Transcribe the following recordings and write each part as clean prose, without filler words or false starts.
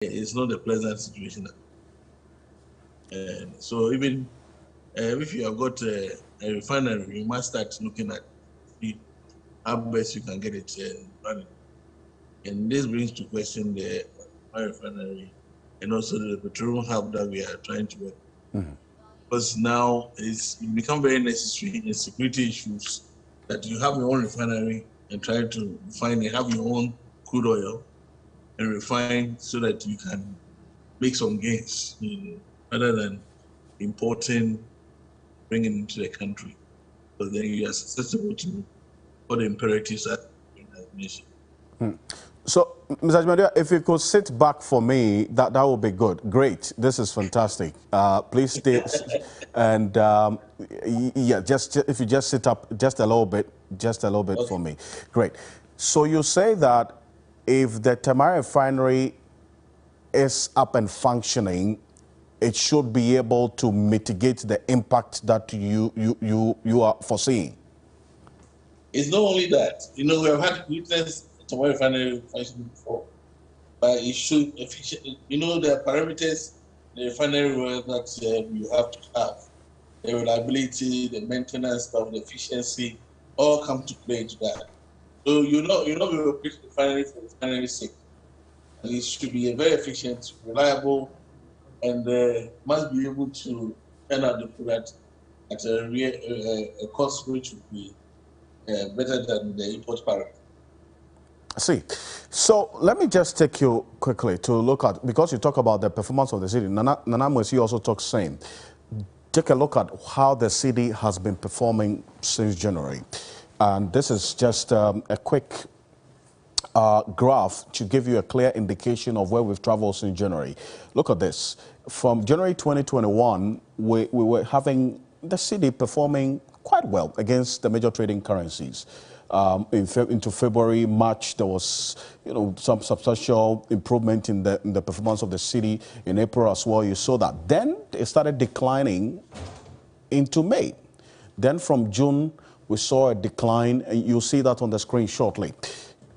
it's not a pleasant situation. So even if you have got a refinery, you must start looking at how best you can get it running. And this brings to question the refinery and also the petroleum hub that we are trying to work. Because now it's become very necessary in security issues that you have your own refinery and try to find and have your own crude oil and refine so that you can make some gains, rather than importing, bringing into the country. So then you are susceptible to all the imperatives that you have mentioned. So, Mr. Ajmadia, if you could sit back for me, that would be good. Great. This is fantastic. Please stay. And yeah, if you just sit up just a little bit okay, for me. Great. So you say that if the Tamale refinery is up and functioning, it should be able to mitigate the impact that you are foreseeing. It's not only that. We have had witness Tamale refinery functioning before, but it should efficient. The parameters the refinery that you have to have, the reliability, the maintenance stuff, the efficiency, all come to play into that. So we operate the refinery for refinery's sake. It should be very efficient, reliable, and must be able to turn out the product at a cost which would be better than the import parity. I see. So let me just take you quickly to look at, because you talk about the performance of the city, Nana Mwesi also talks same. Take a look at how the city has been performing since January. And this is just a quick graph to give you a clear indication of where we've traveled since January. Look at this. From January 2021, we were having the city performing quite well against the major trading currencies. Into February, March, there was some substantial improvement in the performance of the city. In April as well, you saw that. Then it started declining into May. Then from June, we saw a decline, and you'll see that on the screen shortly.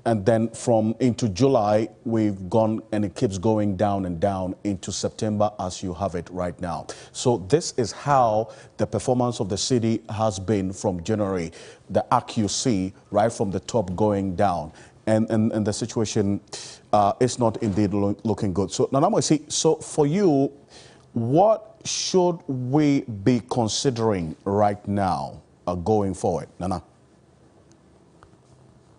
And then into July, we've gone, and it keeps going down and down into September as you have it right now. So this is how the performance of the city has been from January. The arc you see right from the top going down. And the situation is not indeed looking good. So Nana Mwesi, so for you, what should we be considering right now going forward? Nana?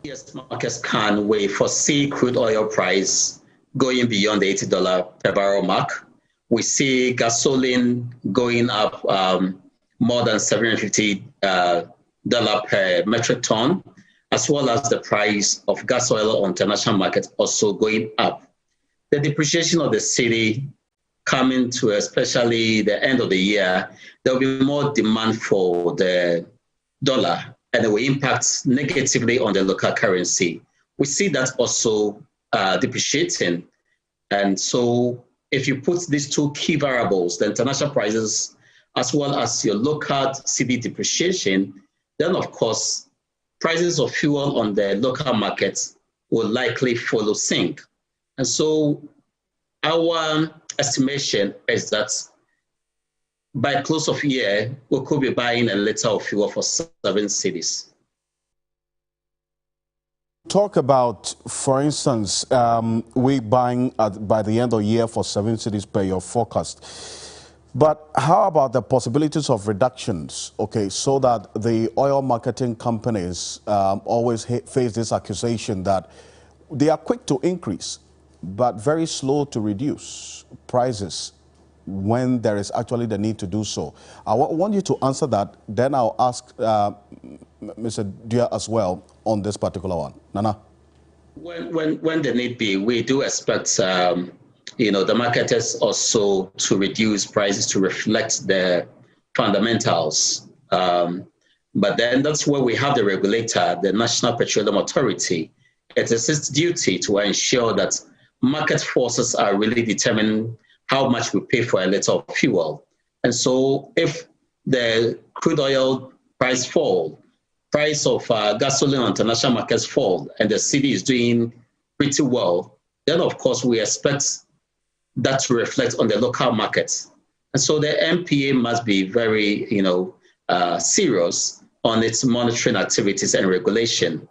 Yes, markets can we foresee crude oil price going beyond the $80 per barrel mark. We see gasoline going up more than $750 per metric ton, as well as the price of gas oil on international markets also going up. The depreciation of the city coming to especially the end of the year, there will be more demand for the dollar, and it will impact negatively on the local currency. We see that also depreciating. And so if you put these two key variables, the international prices, as well as your local city depreciation, then of course, prices of fuel on the local markets will likely follow sync. And so our estimation is that by close of year, we could be buying a liter of fuel for 7 cities. Talk about, for instance, we buying by the end of the year for 7 cities per your forecast. But how about the possibilities of reductions, okay, so that the oil marketing companies always face this accusation that they are quick to increase, but very slow to reduce prices when there is actually the need to do so. I want you to answer that, then I'll ask Mr. Dua as well on this particular one. Nana? When the need be, we do expect the marketers also to reduce prices to reflect the fundamentals. But then that's where we have the regulator, the National Petroleum Authority. It is its duty to ensure that market forces are really determining how much we pay for a liter of fuel. And so if the crude oil price fall, price of gasoline on international markets fall, and the city is doing pretty well, then of course we expect that to reflect on the local markets. And so the NPA must be very, serious on its monitoring activities and regulation.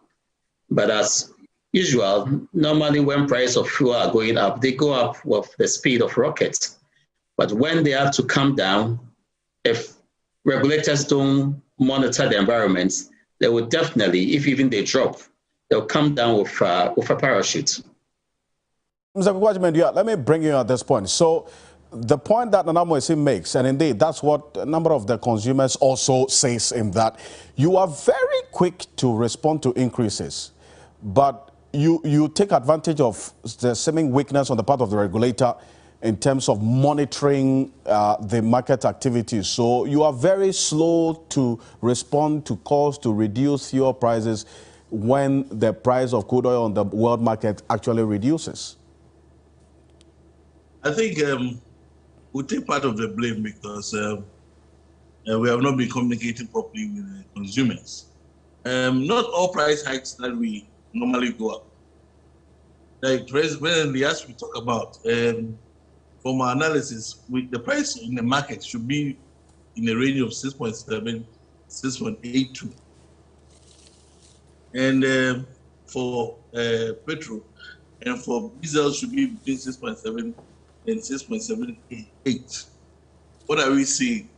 But as usual, normally when prices of fuel are going up, they go up with the speed of rockets. But when they have to come down, if regulators don't monitor the environment, they will definitely, if even they drop, they'll come down with a parachute. Mr. Kwajima, let me bring you at this point. So the point that Nana Moesi makes, and indeed that's what a number of the consumers also says in that, you are very quick to respond to increases, but you take advantage of the seeming weakness on the part of the regulator in terms of monitoring the market activities. So you are very slow to respond to calls to reduce fuel prices when the price of crude oil on the world market actually reduces. I think we'll take part of the blame because we have not been communicating properly with the consumers. Not all price hikes that we normally go up. Like presently, as we talk about, from our analysis, the price in the market should be in a range of 6.7, 6.82. And for petrol and for diesel should be between 6.7 and 6.78. What are we seeing?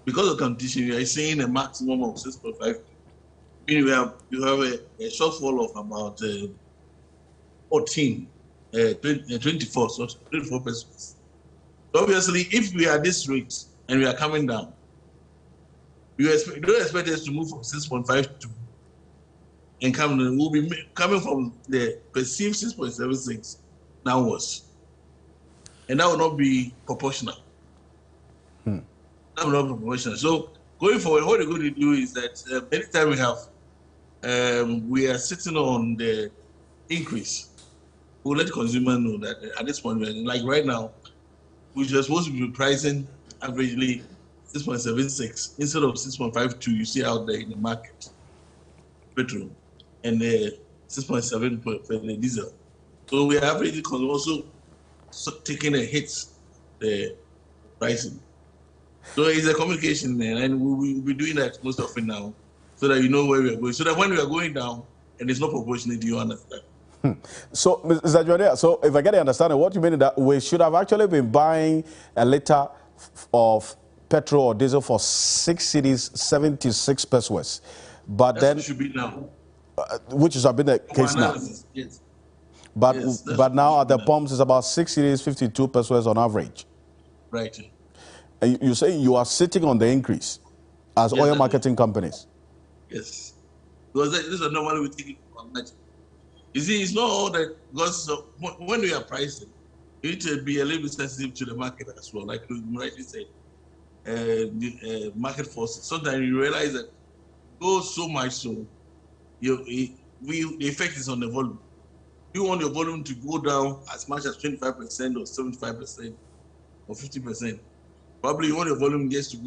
Because of competition, we are seeing a maximum of 6.5. Meaning you have a shortfall of about 24 pesos. So obviously, if we are this rate and we are coming down, you don't expect us to move from 6.52 and we'll be coming from the perceived 6.76 downwards. And that will not be proportional. That will not be proportional. So going forward, what we're going to do is that anytime we are sitting on the increase, we'll let the consumer know that at this point, like right now, we're supposed to be pricing averagely 6.76 instead of 6.52 you see out there in the market, petrol, and 6.7 for the diesel. So we are averagely also taking a hit, the pricing. So it's a communication there, and we'll be doing that most often now, so that you know where we are going. So that when we are going down and it's not proportionate, you understand. So, Mr. Jodia, so if I get the understanding, what you mean is that we should have actually been buying a liter of petrol or diesel for 6 cedis, 76 pesos. But That's then, what should be now. which has been the case now. Yes. But, Yes, but now at the pumps, it's about 6 cedis, 52 pesos on average. Right. And you say you are sitting on the increase as oil marketing companies. Yes. Because this is normally we take it for granted. You see, it's not all that, because when we are pricing, you need to be a little bit sensitive to the market as well. Like you rightly said, the market forces. Sometimes you realize that it goes so much so, the effect is on the volume. You want your volume to go down as much as 25% or 75% or 50%. Probably you want your volume gets to go